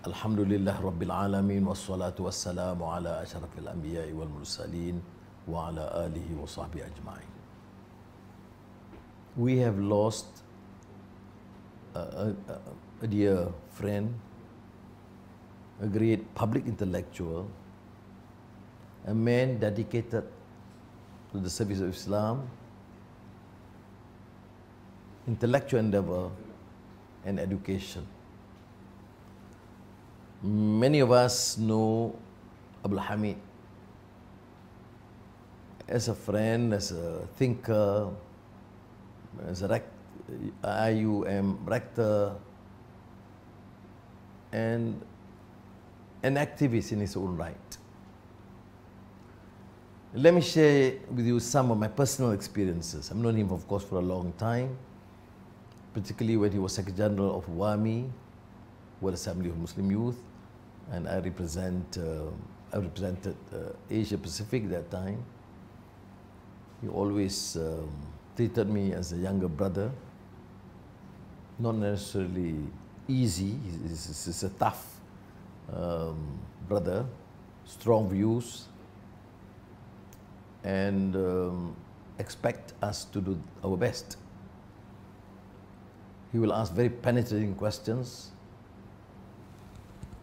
Alhamdulillah Rabbil Alamin wassalatu wassalamu ala ashrafil anbiya'i wal mursalin wa ala alihi wa sahbihi ajma'in. We have lost a dear friend, a great public intellectual, a man dedicated to the service of Islam, intellectual endeavor and education. Many of us know AbdulHamid as a friend, as a thinker, as a IIIT rector, and an activist in his own right. Let me share with you some of my personal experiences. I've known him, of course, for a long time, particularly when he was Secretary General of WAMI, World Assembly of Muslim Youth, and I represented Asia Pacific at that time. He always treated me as a younger brother, not necessarily easy. He's a tough brother, strong views, and expect us to do our best. He will ask very penetrating questions,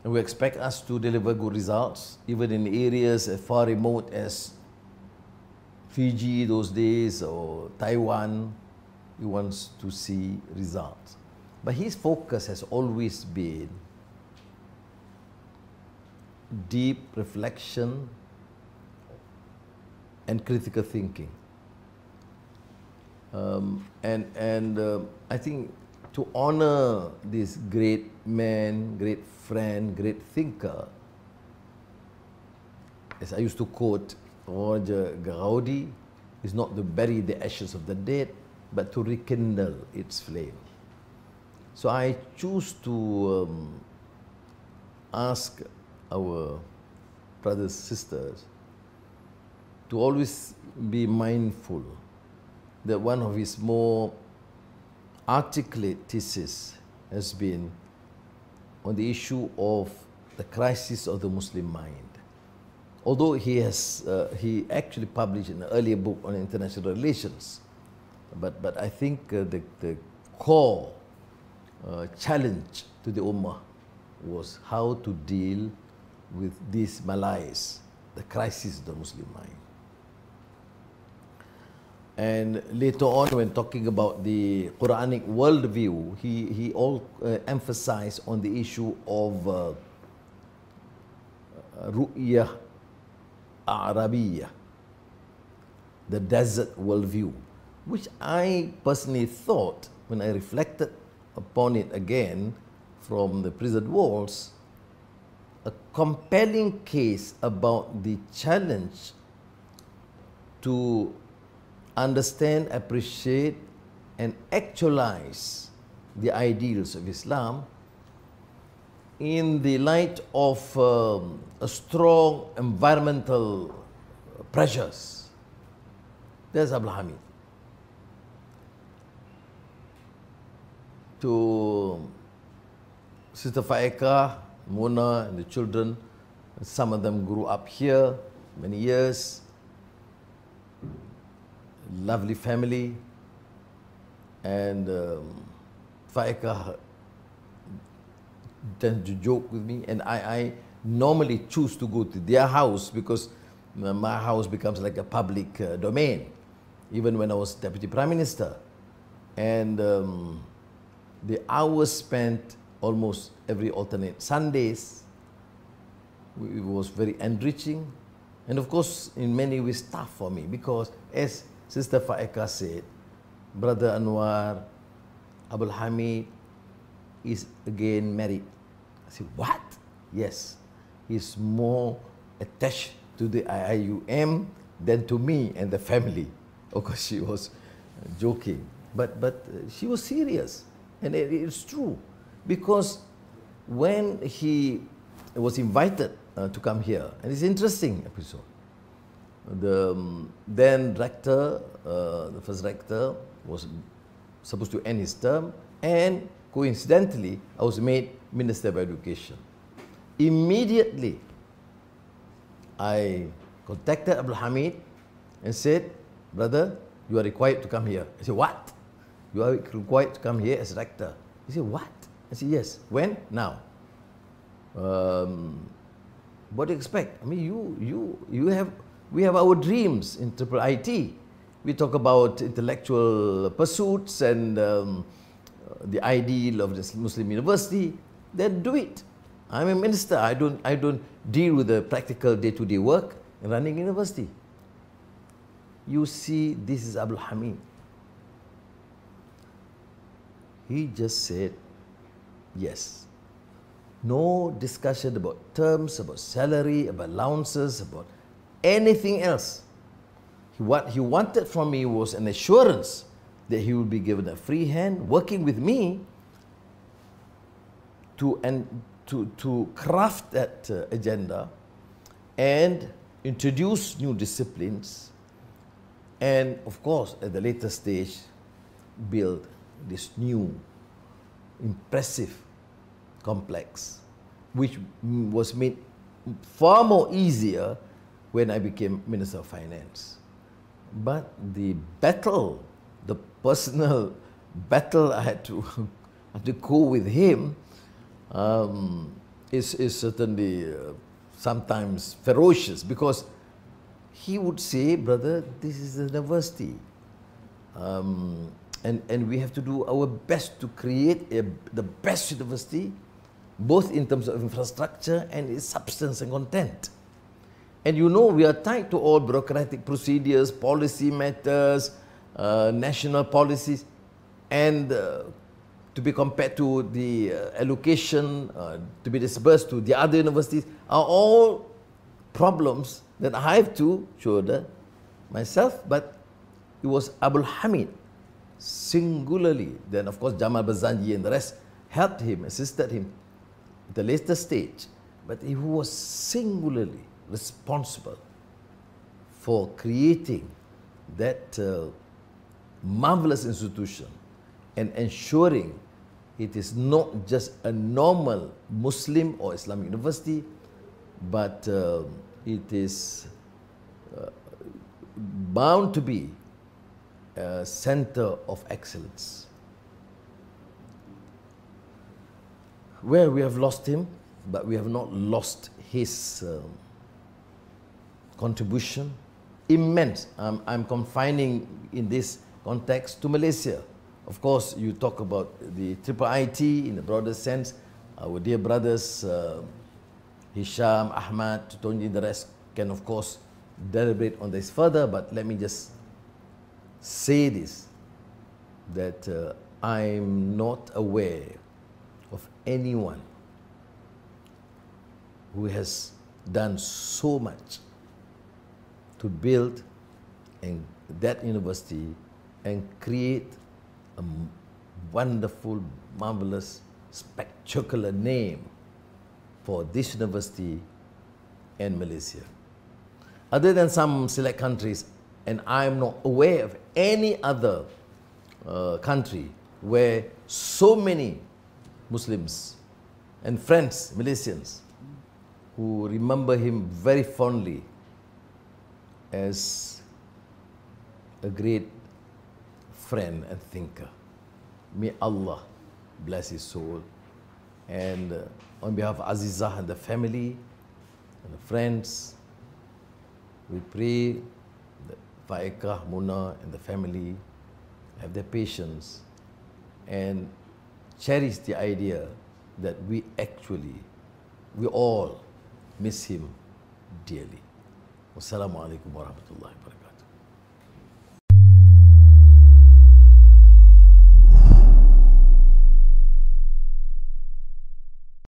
and we expect us to deliver good results, even in areas as far remote as Fiji those days or Taiwan. He wants to see results. But his focus has always been deep reflection and critical thinking. I think to honor this great man, great friend, great thinker, as I used to quote Roger Gaudi, is not to bury the ashes of the dead, but to rekindle its flame. So I choose to ask our brothers, sisters, to always be mindful that one of his more articulate thesis has been on the issue of the crisis of the Muslim mind. Although he actually published an earlier book on international relations, but I think the core challenge to the Ummah was how to deal with this malaise, the crisis of the Muslim mind. And later on, when talking about the Quranic worldview, he emphasized on the issue of Ru'yah Arabiya, the desert worldview, which I personally thought, when I reflected upon it again from the prison walls, a compelling case about the challenge to understand, appreciate, and actualize the ideals of Islam in the light of a strong environmental pressures. There's AbdulHamid. To Sister Faeka, Mona, and the children, some of them grew up here many years. Lovely family, and Faeka tends to joke with me, and I normally choose to go to their house because my house becomes like a public domain, even when I was Deputy Prime Minister. And the hours spent almost every alternate Sundays, it was very enriching, and of course in many ways tough for me, because as Sister Faeka said, Brother Anwar, AbdulHamid is again married. I said, what? Yes, he's more attached to the IIUM than to me and the family. Of course, she was joking, but she was serious, and it's true, because when he was invited to come here, and it's an interesting episode. The then rector, the first rector, was supposed to end his term, and coincidentally, I was made Minister of Education. Immediately, I contacted AbdulHamid and said, brother, you are required to come here. I said, what? You are required to come here as rector. He said, what? I said, yes. When? Now. What do you expect? I mean, we have our dreams in IIIT. We talk about intellectual pursuits and the ideal of this Muslim university. Then do it. I'm a minister. I don't deal with the practical day-to-day work in running university. You see, this is AbdulHamid. He just said yes. No discussion about terms, about salary, about allowances, about anything else. What he wanted from me was an assurance that he would be given a free hand, working with me to craft that agenda and introduce new disciplines, and of course, at the later stage, build this new, impressive complex, which was made far more easier when I became Minister of Finance. But the battle, the personal battle I had to go with him is certainly sometimes ferocious, because he would say, brother, this is the university. And we have to do our best to create the best university, both in terms of infrastructure and its substance and content. And you know, we are tied to all bureaucratic procedures, policy matters, national policies, and to be compared to the allocation to be disbursed to the other universities are all problems that I have to shoulder myself. But it was AbdulHamid singularly. Then of course Jamal Bazanji and the rest helped him, assisted him at the later stage. But he was singularly responsible for creating that marvelous institution and ensuring it is not just a normal Muslim or Islamic university, but it is bound to be a center of excellence. Where we have lost him, but we have not lost his contribution, immense. I'm confining in this context to Malaysia. Of course, you talk about the IIIT in the broader sense. Our dear brothers, Hisham, Ahmad, Tonji, the rest can of course deliberate on this further, but let me just say this, that I'm not aware of anyone who has done so much to build that university and create a wonderful, marvelous, spectacular name for this university and Malaysia. Other than some select countries, and I'm not aware of any other country where so many Muslims and friends, Malaysians, who remember him very fondly as a great friend and thinker. May Allah bless his soul. And on behalf of Azizah and the family and the friends, we pray that Faikah, Muna and the family have their patience and cherish the idea that we all miss him dearly. Wassalamu alaikum warahmatullahi wabarakatuh.